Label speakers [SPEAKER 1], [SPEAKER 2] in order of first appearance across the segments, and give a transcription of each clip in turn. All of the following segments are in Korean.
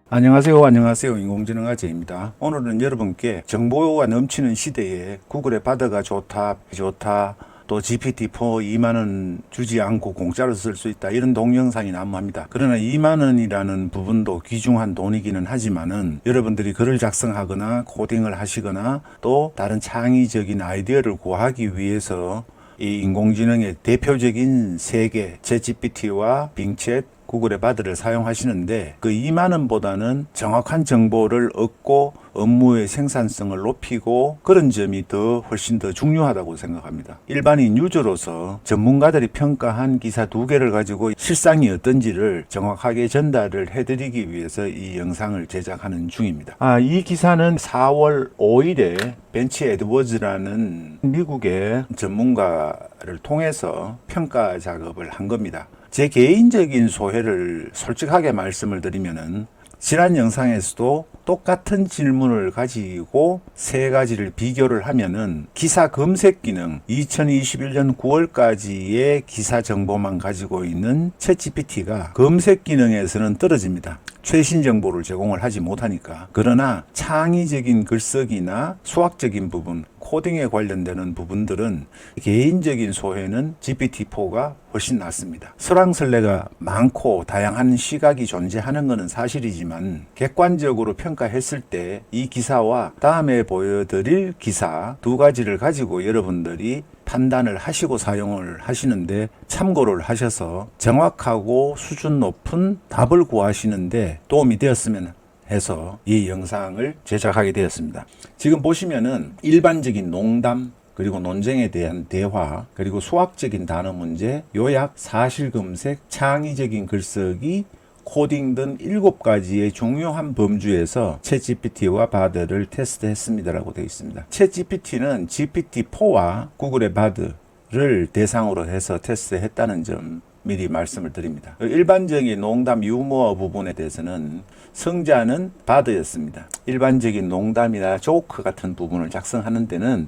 [SPEAKER 1] 안녕하세요. 인공지능 아재입니다. 오늘은 여러분께 정보가 넘치는 시대에 구글의 바드가 좋다, 또 GPT-4 2만원 주지 않고 공짜로 쓸 수 있다, 이런 동영상이 난무합니다. 그러나 2만원이라는 부분도 귀중한 돈이기는 하지만은 여러분들이 글을 작성하거나 코딩을 하시거나 또 다른 창의적인 아이디어를 구하기 위해서 이 인공지능의 대표적인 세 개, 챗GPT와 빙챗, 구글의 바드를 사용하시는데 그 2만원보다는 정확한 정보를 얻고 업무의 생산성을 높이고 그런 점이 훨씬 더 중요하다고 생각합니다. 일반인 유저로서 전문가들이 평가한 기사 2개를 가지고 실상이 어떤지를 정확하게 전달을 해드리기 위해서 이 영상을 제작하는 중입니다. 이 기사는 4월 5일에 벤치 에드워즈라는 미국의 전문가를 통해서 평가 작업을 한 겁니다. 제 개인적인 소회를 솔직하게 말씀을 드리면은 지난 영상에서도 똑같은 질문을 가지고 세 가지를 비교를 하면은 기사 검색 기능 2021년 9월까지의 기사 정보만 가지고 있는 챗GPT가 검색 기능에서는 떨어집니다. 최신 정보를 제공을 하지 못하니까. 그러나 창의적인 글쓰기나 수학적인 부분, 코딩에 관련되는 부분들은 개인적인 소회는 GPT-4가 훨씬 낫습니다. 설왕설래가 많고 다양한 시각이 존재하는 것은 사실이지만 객관적으로 평가했을 때 이 기사와 다음에 보여드릴 기사 2가지를 가지고 여러분들이 판단을 하시고 사용을 하시는데 참고를 하셔서 정확하고 수준 높은 답을 구하시는데 도움이 되었으면 해서 이 영상을 제작하게 되었습니다. 지금 보시면은 일반적인 농담, 그리고 논쟁에 대한 대화, 그리고 수학적인 단어 문제, 요약, 사실 검색, 창의적인 글쓰기, 코딩 등 7가지의 중요한 범주에서 챗GPT와 바드를 테스트했습니다라고 되어 있습니다. 챗GPT는 GPT-4와 구글의 바드를 대상으로 해서 테스트했다는 점 미리 말씀을 드립니다. 일반적인 농담 유머 부분에 대해서는 성자는 바드였습니다. 일반적인 농담이나 조크 같은 부분을 작성하는 데는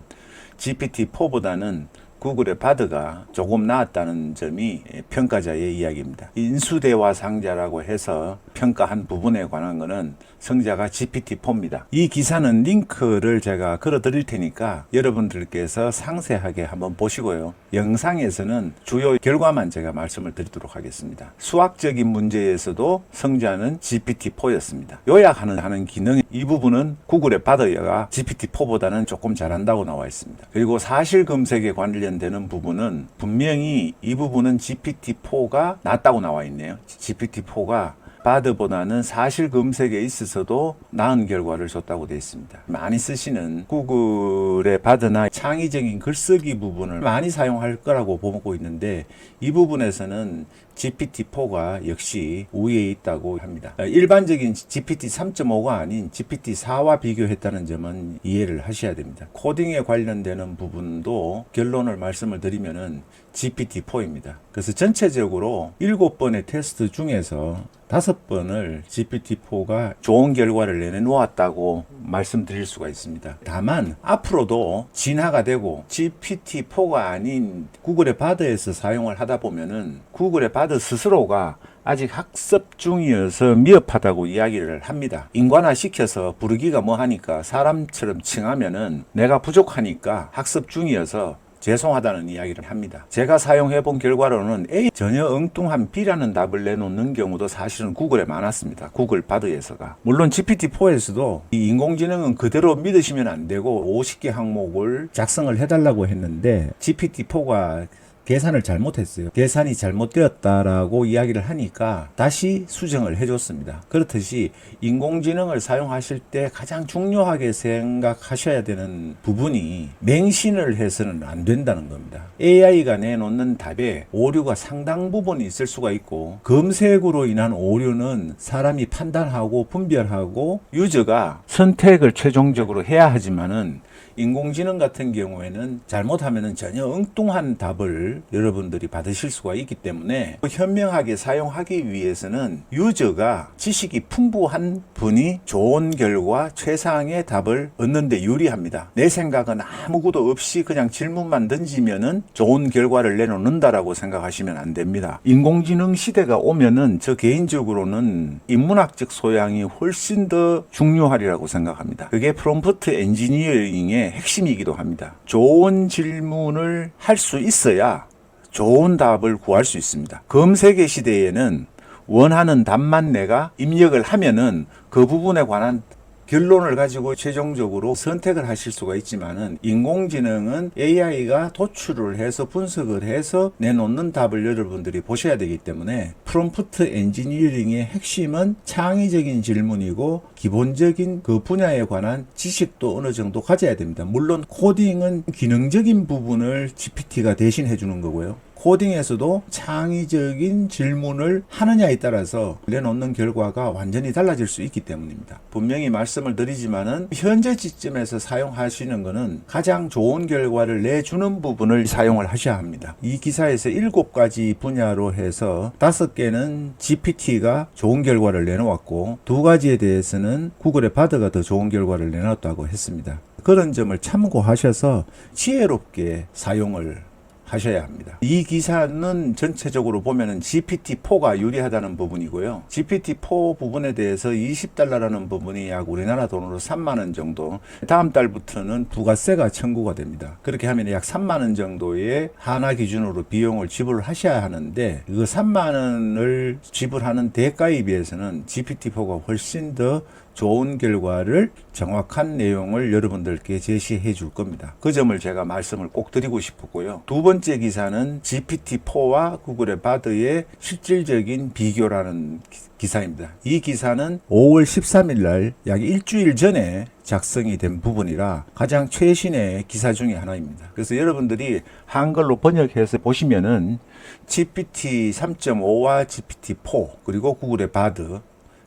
[SPEAKER 1] GPT-4보다는 구글의 바드가 조금 나았다는 점이 평가자의 이야기입니다. 인수대화상자라고 해서 평가한 부분에 관한 것은 성자가 GPT-4입니다. 이 기사는 링크를 제가 걸어 드릴 테니까 여러분들께서 상세하게 한번 보시고요. 영상에서는 주요 결과만 제가 말씀을 드리도록 하겠습니다. 수학적인 문제에서도 성자는 GPT-4였습니다. 요약하는 기능, 이 부분은 구글의 바드가 GPT-4보다는 조금 잘한다고 나와 있습니다. 그리고 사실 검색에 관련되는 부분은 분명히 이 부분은 GPT-4가 낫다고 나와 있네요. GPT-4가 바드보다는 사실 검색에 있어서도 나은 결과를 줬다고 되어 있습니다. 많이 쓰시는 구글의 바드나 창의적인 글쓰기 부분을 많이 사용할 거라고 보고 있는데 이 부분에서는 GPT-4가 역시 우위에 있다고 합니다. 일반적인 GPT 3.5가 아닌 GPT-4와 비교했다는 점은 이해를 하셔야 됩니다. 코딩에 관련되는 부분도 결론을 말씀을 드리면은 GPT-4입니다. 그래서 전체적으로 7번의 테스트 중에서 5번을 GPT-4가 좋은 결과를 내놓았다고 말씀드릴 수가 있습니다. 다만 앞으로도 진화가 되고 GPT-4가 아닌 구글의 바드에서 사용을 하다 보면은 구글의 바드 스스로가 아직 학습 중이어서 미흡하다고 이야기를 합니다. 인관화 시켜서 부르기가 뭐하니까 사람처럼 칭하면은 내가 부족하니까 학습 중이어서 죄송하다는 이야기를 합니다. 제가 사용해 본 결과로는 A 전혀 엉뚱한 B라는 답을 내놓는 경우도 사실은 구글에 많았습니다. 구글 바드에서가. 물론 GPT-4에서도 이 인공지능은 그대로 믿으시면 안 되고 50개 항목을 작성을 해달라고 했는데 GPT-4가 계산을 잘못했어요. 계산이 잘못되었다라고 이야기를 하니까 다시 수정을 해줬습니다. 그렇듯이 인공지능을 사용하실 때 가장 중요하게 생각하셔야 되는 부분이 맹신을 해서는 안 된다는 겁니다. AI가 내놓는 답에 오류가 상당 부분 있을 수가 있고 검색으로 인한 오류는 사람이 판단하고 분별하고 유저가 선택을 최종적으로 해야 하지만은 인공지능 같은 경우에는 잘못하면 전혀 엉뚱한 답을 여러분들이 받으실 수가 있기 때문에 현명하게 사용하기 위해서는 유저가 지식이 풍부한 분이 좋은 결과 최상의 답을 얻는 데 유리합니다. 내 생각은 아무것도 없이 그냥 질문만 던지면은 좋은 결과를 내놓는다라고 생각하시면 안 됩니다. 인공지능 시대가 오면은 저 개인적으로는 인문학적 소양이 훨씬 더 중요하리라고 생각합니다. 그게 프롬프트 엔지니어링의 핵심이기도 합니다. 좋은 질문을 할 수 있어야 좋은 답을 구할 수 있습니다. 검색의 시대에는 원하는 답만 내가 입력을 하면은 그 부분에 관한 결론을 가지고 최종적으로 선택을 하실 수가 있지만은 인공지능은 AI가 도출을 해서 분석을 해서 내놓는 답을 여러분들이 보셔야 되기 때문에 프롬프트 엔지니어링의 핵심은 창의적인 질문이고 기본적인 그 분야에 관한 지식도 어느 정도 가져야 됩니다. 물론 코딩은 기능적인 부분을 GPT가 대신해 주는 거고요. 코딩에서도 창의적인 질문을 하느냐에 따라서 내놓는 결과가 완전히 달라질 수 있기 때문입니다. 분명히 말씀을 드리지만은 현재 시점에서 사용하시는 것은 가장 좋은 결과를 내주는 부분을 사용을 하셔야 합니다. 이 기사에서 7가지 분야로 해서 5개는 GPT가 좋은 결과를 내놓았고 2가지에 대해서는 구글의 바드가 더 좋은 결과를 내놨다고 했습니다. 그런 점을 참고하셔서 지혜롭게 사용을 하셔야 합니다. 이 기사는 전체적으로 보면은 GPT-4가 유리하다는 부분이고요. GPT-4 부분에 대해서 $20라는 부분이 약 우리나라 돈으로 3만원 정도, 다음 달부터는 부가세가 청구가 됩니다. 그렇게 하면 약 3만원 정도의 하나 기준으로 비용을 지불을 하셔야 하는데 그 3만원을 지불하는 대가에 비해서는 GPT-4가 훨씬 더 좋은 결과를 정확한 내용을 여러분들께 제시해 줄 겁니다. 그 점을 제가 말씀을 꼭 드리고 싶었고요. 2번째 기사는 GPT-4와 구글의 바드의 실질적인 비교라는 기사입니다. 이 기사는 5월 13일 날 약 일주일 전에 작성이 된 부분이라 가장 최신의 기사 중에 하나입니다. 그래서 여러분들이 한글로 번역해서 보시면은 GPT 3.5와 GPT-4 그리고 구글의 바드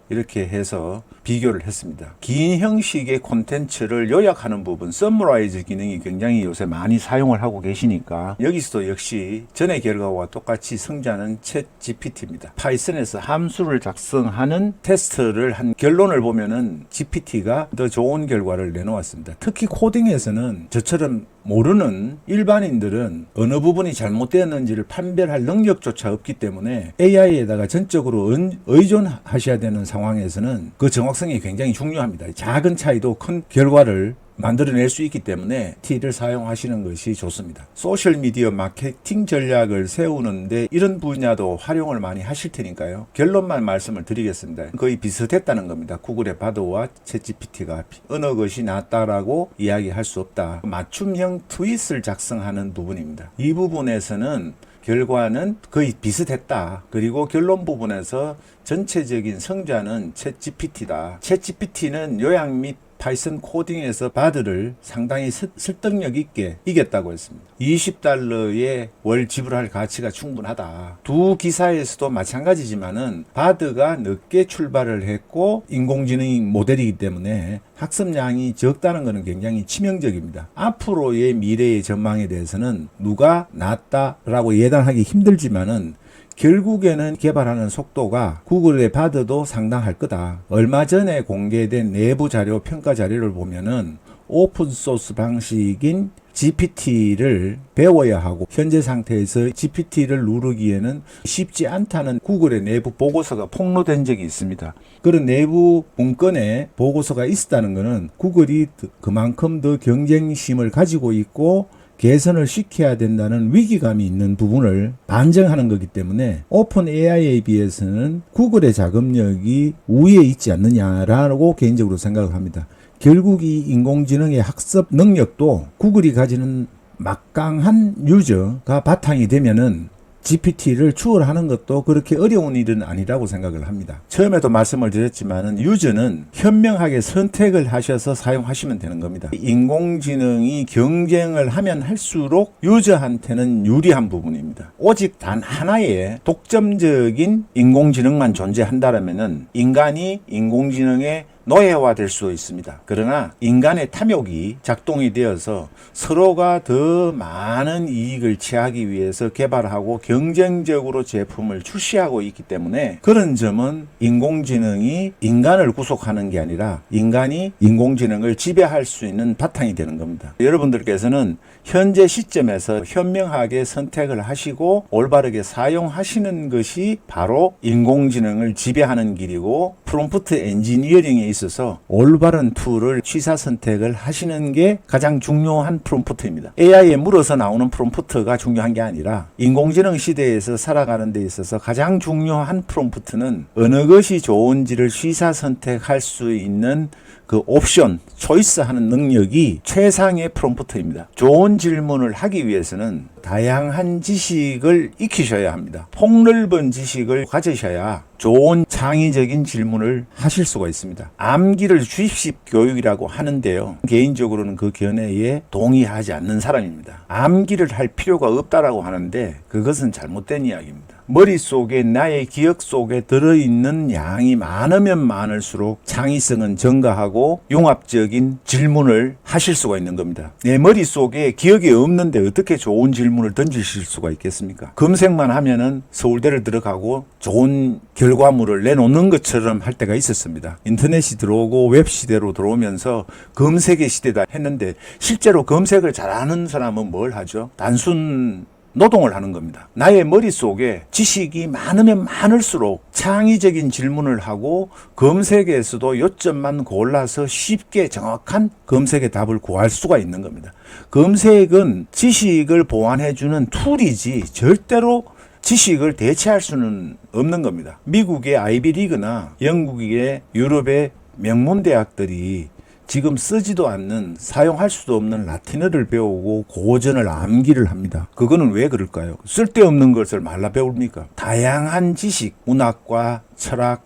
[SPEAKER 1] 이렇게 해서 비교를 했습니다. 긴 형식의 콘텐츠를 요약하는 부분, 서머라이즈 기능이 굉장히 요새 많이 사용을 하고 계시니까 여기서도 역시 전의 결과와 똑같이 승자는 챗 GPT입니다. 파이썬에서 함수를 작성하는 테스트를 한 결론을 보면은 GPT가 더 좋은 결과를 내놓았습니다. 특히 코딩에서는 저처럼 모르는 일반인들은 어느 부분이 잘못되었는지를 판별할 능력조차 없기 때문에 AI에다가 전적으로 의존하셔야 되는 상황에서는 그 정확성이 굉장히 중요합니다. 작은 차이도 큰 결과를 만들어낼 수 있기 때문에 T를 사용하시는 것이 좋습니다. 소셜미디어 마케팅 전략을 세우는데 이런 분야도 활용을 많이 하실 테니까요. 결론만 말씀을 드리겠습니다. 거의 비슷했다는 겁니다. 구글의 바드와 챗GPT가 어느 것이 낫다라고 이야기할 수 없다. 맞춤형 트윗을 작성하는 부분입니다. 이 부분에서는 결과는 거의 비슷했다. 그리고 결론 부분에서 전체적인 승자는 챗GPT다. 챗GPT는 요약 및 파이썬 코딩에서 바드를 상당히 설득력 있게 이겼다고 했습니다. $20의 월 지불할 가치가 충분하다. 두 기사에서도 마찬가지지만은 바드가 늦게 출발을 했고 인공지능 모델이기 때문에 학습량이 적다는 것은 굉장히 치명적입니다. 앞으로의 미래의 전망에 대해서는 누가 낫다라고 예단하기 힘들지만은 결국에는 개발하는 속도가 구글의 바드도 상당할 거다. 얼마 전에 공개된 내부 자료, 평가 자료를 보면은 오픈소스 방식인 GPT를 배워야 하고 현재 상태에서 GPT를 누르기에는 쉽지 않다는 구글의 내부 보고서가 폭로된 적이 있습니다. 그런 내부 문건에 보고서가 있었다는 것은 구글이 그만큼 더 경쟁심을 가지고 있고 개선을 시켜야 된다는 위기감이 있는 부분을 반증하는 거기 때문에 오픈 AI에 비해서는 구글의 작업력이 우위에 있지 않느냐라고 개인적으로 생각을 합니다. 결국 이 인공지능의 학습 능력도 구글이 가지는 막강한 유저가 바탕이 되면은 GPT를 추월하는 것도 그렇게 어려운 일은 아니라고 생각을 합니다. 처음에도 말씀을 드렸지만은 유저는 현명하게 선택을 하셔서 사용하시면 되는 겁니다. 인공지능이 경쟁을 하면 할수록 유저한테는 유리한 부분입니다. 오직 단 하나의 독점적인 인공지능만 존재한다면은 인간이 인공지능의 노예화될 수 있습니다. 그러나 인간의 탐욕이 작동이 되어서 서로가 더 많은 이익을 취하기 위해서 개발하고 경쟁적으로 제품을 출시하고 있기 때문에 그런 점은 인공지능이 인간을 구속하는 게 아니라 인간이 인공지능을 지배할 수 있는 바탕이 되는 겁니다. 여러분들께서는 현재 시점에서 현명하게 선택을 하시고 올바르게 사용하시는 것이 바로 인공지능을 지배하는 길이고 프롬프트 엔지니어링에 있어서 올바른 툴을 취사 선택을 하시는 게 가장 중요한 프롬프트입니다. AI에 물어서 나오는 프롬프트가 중요한 게 아니라 인공지능 시대에서 살아가는 데 있어서 가장 중요한 프롬프트는 어느 것이 좋은지를 취사 선택할 수 있는 그 옵션, 초이스하는 능력이 최상의 프롬프트입니다. 좋은 질문을 하기 위해서는 다양한 지식을 익히셔야 합니다. 폭넓은 지식을 가지셔야 좋은 창의적인 질문을 하실 수가 있습니다. 암기를 주입식 교육이라고 하는데요. 개인적으로는 그 견해에 동의하지 않는 사람입니다. 암기를 할 필요가 없다라고 하는데 그것은 잘못된 이야기입니다. 머릿속에 나의 기억 속에 들어있는 양이 많으면 많을수록 창의성은 증가하고 융합적인 질문을 하실 수가 있는 겁니다. 내 머릿속에 기억이 없는데 어떻게 좋은 질문을 던지실 수가 있겠습니까? 검색만 하면은 서울대를 들어가고 좋은 결과물을 내놓는 것처럼 할 때가 있었습니다. 인터넷이 들어오고 웹 시대로 들어오면서 검색의 시대다 했는데 실제로 검색을 잘하는 사람은 뭘 하죠? 단순 노동을 하는 겁니다. 나의 머릿속에 지식이 많으면 많을수록 창의적인 질문을 하고 검색에서도 요점만 골라서 쉽게 정확한 검색의 답을 구할 수가 있는 겁니다. 검색은 지식을 보완해주는 툴이지 절대로 지식을 대체할 수는 없는 겁니다. 미국의 아이비리그나 영국의 유럽의 명문대학들이 지금 쓰지도 않는 사용할 수도 없는 라틴어를 배우고 고전을 암기를 합니다. 그거는 왜 그럴까요? 쓸데없는 것을 말라 배웁니까? 다양한 지식, 문학과 철학,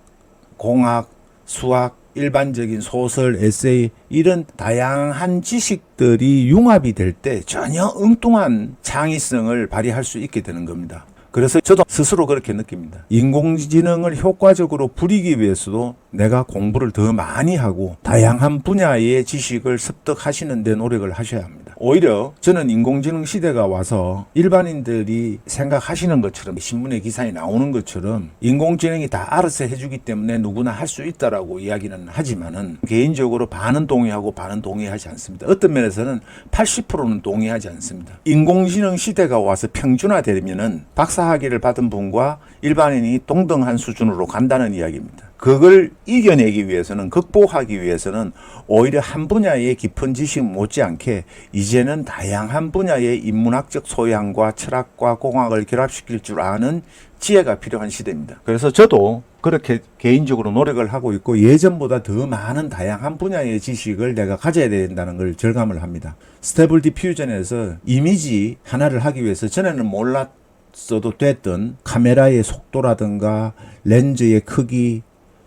[SPEAKER 1] 공학, 수학, 일반적인 소설, 에세이 이런 다양한 지식들이 융합이 될 때 전혀 엉뚱한 창의성을 발휘할 수 있게 되는 겁니다. 그래서 저도 스스로 그렇게 느낍니다. 인공지능을 효과적으로 부리기 위해서도 내가 공부를 더 많이 하고 다양한 분야의 지식을 습득하시는 데 노력을 하셔야 합니다. 오히려 저는 인공지능 시대가 와서 일반인들이 생각하시는 것처럼 신문의 기사에 나오는 것처럼 인공지능이 다 알아서 해주기 때문에 누구나 할 수 있다라고 이야기는 하지만은 개인적으로 반은 동의하고 반은 동의하지 않습니다. 어떤 면에서는 80%는 동의하지 않습니다. 인공지능 시대가 와서 평준화되면은 박사학위를 받은 분과 일반인이 동등한 수준으로 간다는 이야기입니다. 그걸 이겨내기 위해서는 극복하기 위해서는 오히려 한 분야의 깊은 지식 못지않게 이제는 다양한 분야의 인문학적 소양과 철학과 공학을 결합시킬 줄 아는 지혜가 필요한 시대입니다. 그래서 저도 그렇게 개인적으로 노력을 하고 있고 예전보다 더 많은 다양한 분야의 지식을 내가 가져야 된다는 걸 절감을 합니다. 스테이블 디퓨전에서 이미지 하나를 하기 위해서 전에는 몰랐어도 됐던 카메라의 속도라든가 렌즈의 크기,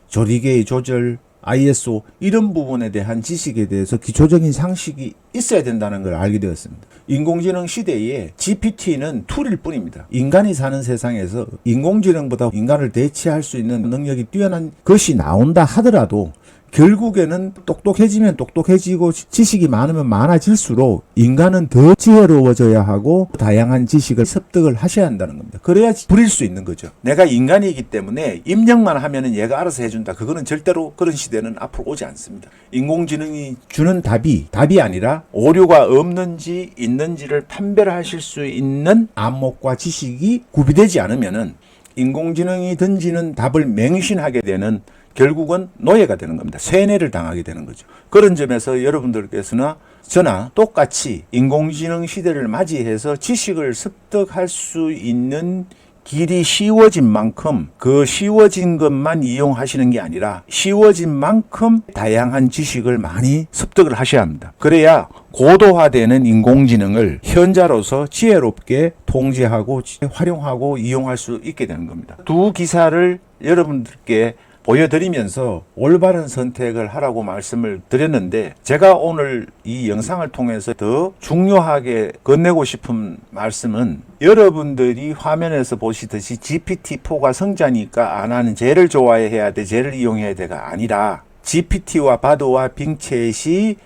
[SPEAKER 1] 조리개의 조절, ISO 이런 부분에 대한 지식에 대해서 기초적인 상식이 있어야 된다는 걸 알게 되었습니다. 인공지능 시대에 GPT는 툴일 뿐입니다. 인간이 사는 세상에서 인공지능보다 인간을 대체할 수 있는 능력이 뛰어난 것이 나온다 하더라도 결국에는 똑똑해지면 똑똑해지고 지식이 많으면 많아질수록 인간은 더 지혜로워져야 하고 다양한 지식을 습득을 하셔야 한다는 겁니다. 그래야 부릴 수 있는 거죠. 내가 인간이기 때문에 입력만 하면은 얘가 알아서 해준다. 그거는 절대로 그런 시대는 앞으로 오지 않습니다. 인공지능이 주는 답이 아니라 오류가 없는지 있는지를 판별하실 수 있는 안목과 지식이 구비되지 않으면은 인공지능이 던지는 답을 맹신하게 되는 결국은 노예가 되는 겁니다. 세뇌를 당하게 되는 거죠. 그런 점에서 여러분들께서나 저나 똑같이 인공지능 시대를 맞이해서 지식을 습득할 수 있는 길이 쉬워진 만큼 그 쉬워진 것만 이용하시는 게 아니라 쉬워진 만큼 다양한 지식을 많이 습득을 하셔야 합니다. 그래야 고도화되는 인공지능을 현자로서 지혜롭게 통제하고 활용하고 이용할 수 있게 되는 겁니다. 두 기사를 여러분들께 보여드리면서 올바른 선택을 하라고 말씀을 드렸는데, 제가 오늘 이 영상을 통해서 더 중요하게 건네고 싶은 말씀은, 여러분들이 화면에서 보시듯이 GPT-4가 성자니까 나는 쟤를 좋아해야 돼, 쟤를 이용해야 돼가 아니라, GPT와 바드와 빙챗이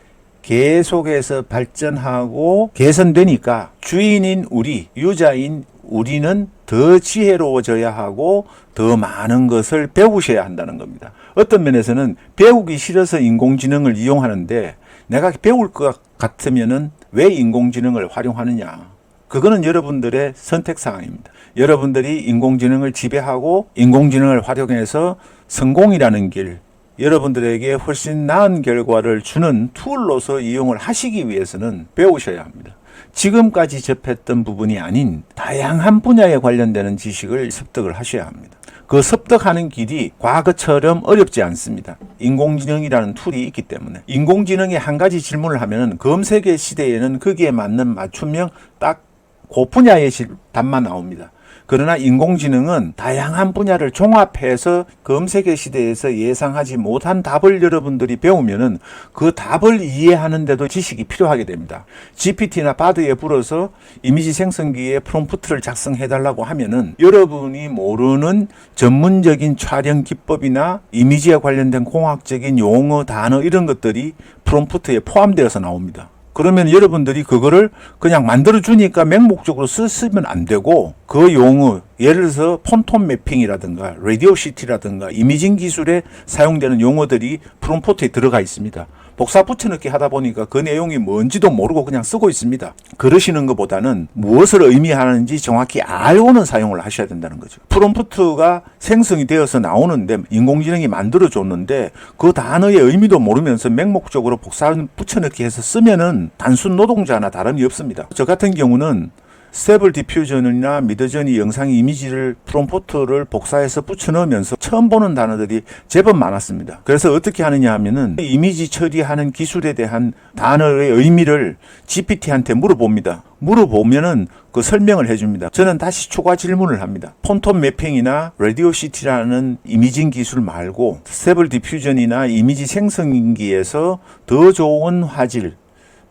[SPEAKER 1] 계속해서 발전하고 개선되니까 주인인 우리, 유저인 우리는 더 지혜로워져야 하고 더 많은 것을 배우셔야 한다는 겁니다. 어떤 면에서는 배우기 싫어서 인공지능을 이용하는데, 내가 배울 것 같으면은 왜 인공지능을 활용하느냐? 그거는 여러분들의 선택사항입니다. 여러분들이 인공지능을 지배하고 인공지능을 활용해서 성공이라는 길, 여러분들에게 훨씬 나은 결과를 주는 툴로서 이용을 하시기 위해서는 배우셔야 합니다. 지금까지 접했던 부분이 아닌 다양한 분야에 관련되는 지식을 습득을 하셔야 합니다. 그 습득하는 길이 과거처럼 어렵지 않습니다. 인공지능이라는 툴이 있기 때문에. 인공지능에 한 가지 질문을 하면은 검색의 시대에는 거기에 맞는 맞춤형 딱 그 분야의 답만 나옵니다. 그러나 인공지능은 다양한 분야를 종합해서 검색의 시대에서 예상하지 못한 답을 여러분들이 배우면은 그 답을 이해하는데도 지식이 필요하게 됩니다. GPT나 바드에 불어서 이미지 생성기에 프롬프트를 작성해달라고 하면은 여러분이 모르는 전문적인 촬영 기법이나 이미지에 관련된 공학적인 용어, 단어 이런 것들이 프롬프트에 포함되어서 나옵니다. 그러면 여러분들이 그거를 그냥 만들어주니까 맹목적으로 쓰면 안 되고, 그 용어, 예를 들어서 폰톤 매핑이라든가 라디오 시티라든가 이미징 기술에 사용되는 용어들이 프롬프트에 들어가 있습니다. 복사 붙여넣기 하다 보니까 그 내용이 뭔지도 모르고 그냥 쓰고 있습니다. 그러시는 것보다는 무엇을 의미하는지 정확히 알고는 사용을 하셔야 된다는 거죠. 프롬프트가 생성이 되어서 나오는데, 인공지능이 만들어줬는데 그 단어의 의미도 모르면서 맹목적으로 복사 붙여넣기 해서 쓰면은 단순 노동자나 다름이 없습니다. 저 같은 경우는 스테이블 디퓨전이나 미드저니 영상 이미지를 프롬프트를 복사해서 붙여넣으면서 처음 보는 단어들이 제법 많았습니다. 그래서 어떻게 하느냐 하면은 이미지 처리하는 기술에 대한 단어의 의미를 GPT한테 물어봅니다. 물어보면은 그 설명을 해줍니다. 저는 다시 추가 질문을 합니다. 폰톤 매핑이나 라디오 시티라는 이미징 기술 말고 스테이블 디퓨전이나 이미지 생성기에서 더 좋은 화질,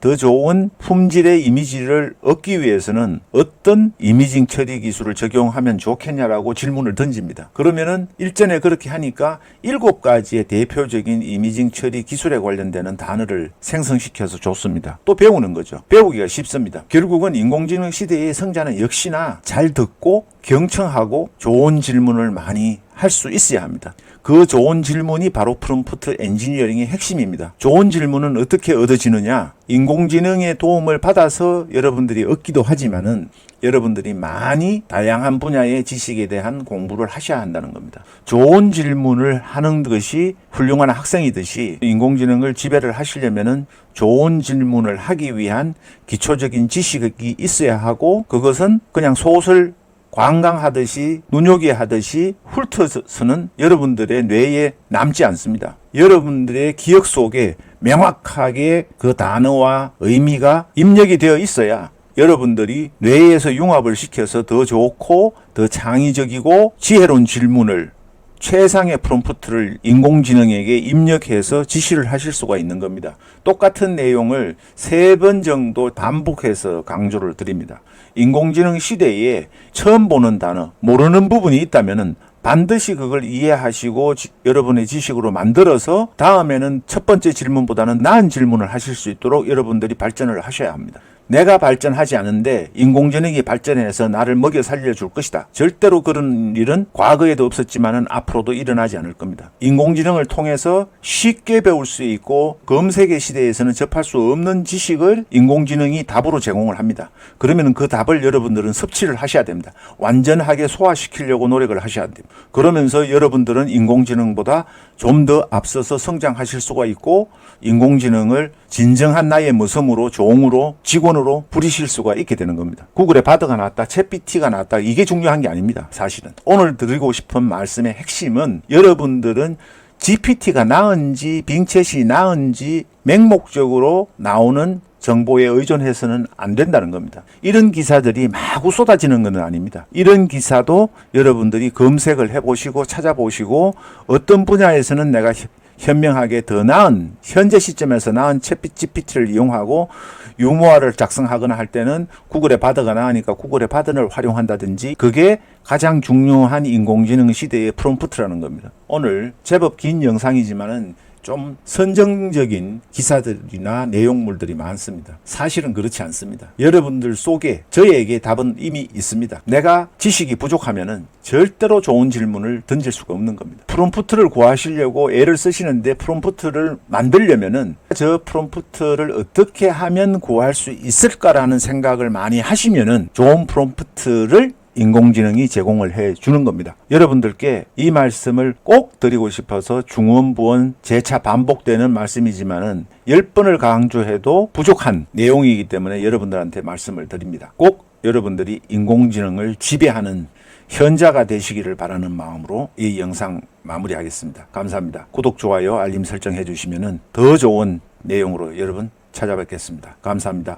[SPEAKER 1] 더 좋은 품질의 이미지를 얻기 위해서는 어떤 이미징 처리 기술을 적용하면 좋겠냐라고 질문을 던집니다. 그러면은 일전에 그렇게 하니까 7가지의 대표적인 이미징 처리 기술에 관련되는 단어를 생성시켜서 줬습니다. 또 배우는 거죠. 배우기가 쉽습니다. 결국은 인공지능 시대의 성자는 역시나 잘 듣고 경청하고 좋은 질문을 많이 할 수 있어야 합니다. 그 좋은 질문이 바로 프롬프트 엔지니어링의 핵심입니다. 좋은 질문은 어떻게 얻어지느냐? 인공지능의 도움을 받아서 여러분들이 얻기도 하지만은 여러분들이 많이 다양한 분야의 지식에 대한 공부를 하셔야 한다는 겁니다. 좋은 질문을 하는 것이 훌륭한 학생이듯이 인공지능을 지배를 하시려면은 좋은 질문을 하기 위한 기초적인 지식이 있어야 하고, 그것은 그냥 소설 관광하듯이 눈요기하듯이 훑어서는 여러분들의 뇌에 남지 않습니다. 여러분들의 기억 속에 명확하게 그 단어와 의미가 입력이 되어 있어야 여러분들이 뇌에서 융합을 시켜서 더 좋고 더 창의적이고 지혜로운 질문을, 최상의 프롬프트를 인공지능에게 입력해서 지시를 하실 수가 있는 겁니다. 똑같은 내용을 3번 정도 반복해서 강조를 드립니다. 인공지능 시대에 처음 보는 단어, 모르는 부분이 있다면은 반드시 그걸 이해하시고 여러분의 지식으로 만들어서 다음에는 첫 번째 질문보다는 나은 질문을 하실 수 있도록 여러분들이 발전을 하셔야 합니다. 내가 발전하지 않은데 인공지능이 발전해서 나를 먹여 살려줄 것이다. 절대로 그런 일은 과거에도 없었지만은 앞으로도 일어나지 않을 겁니다. 인공지능을 통해서 쉽게 배울 수 있고 검색의 시대에서는 접할 수 없는 지식을 인공지능이 답으로 제공을 합니다. 그러면 그 답을 여러분들은 섭취를 하셔야 됩니다. 완전하게 소화시키려고 노력을 하셔야 됩니다. 그러면서 여러분들은 인공지능보다 좀 더 앞서서 성장하실 수가 있고, 인공지능을 진정한 나의 모섬으로, 종으로, 직원 영원으로 부리실 수가 있게 되는 겁니다. 구글에 바드가 나왔다, 챗GPT가 나왔다, 이게 중요한 게 아닙니다. 사실은 오늘 드리고 싶은 말씀의 핵심은 여러분들은 GPT가 나은지 빙챗이 나은지 맹목적으로 나오는 정보에 의존해서는 안 된다는 겁니다. 이런 기사들이 마구 쏟아지는 건 아닙니다. 이런 기사도 여러분들이 검색을 해보시고 찾아보시고 어떤 분야에서는 내가 현명하게 더 나은, 현재 시점에서 나은 챗GPT를 이용하고 유머화를 작성하거나 할 때는 구글의 바드가 나으니까 구글의 바드를 활용한다든지, 그게 가장 중요한 인공지능 시대의 프롬프트라는 겁니다. 오늘 제법 긴 영상이지만은 좀 선정적인 기사들이나 내용물들이 많습니다. 사실은 그렇지 않습니다. 여러분들 속에 저에게 답은 이미 있습니다. 내가 지식이 부족하면은 절대로 좋은 질문을 던질 수가 없는 겁니다. 프롬프트를 구하시려고 애를 쓰시는데 프롬프트를 만들려면은 저 프롬프트를 어떻게 하면 구할 수 있을까라는 생각을 많이 하시면은 좋은 프롬프트를 인공지능이 제공을 해 주는 겁니다. 여러분들께 이 말씀을 꼭 드리고 싶어서 중원부원 재차 반복되는 말씀이지만은 10번을 강조해도 부족한 내용이기 때문에 여러분들한테 말씀을 드립니다. 꼭 여러분들이 인공지능을 지배하는 현자가 되시기를 바라는 마음으로 이 영상 마무리하겠습니다. 감사합니다. 구독, 좋아요, 알림 설정해 주시면은 더 좋은 내용으로 여러분 찾아뵙겠습니다. 감사합니다.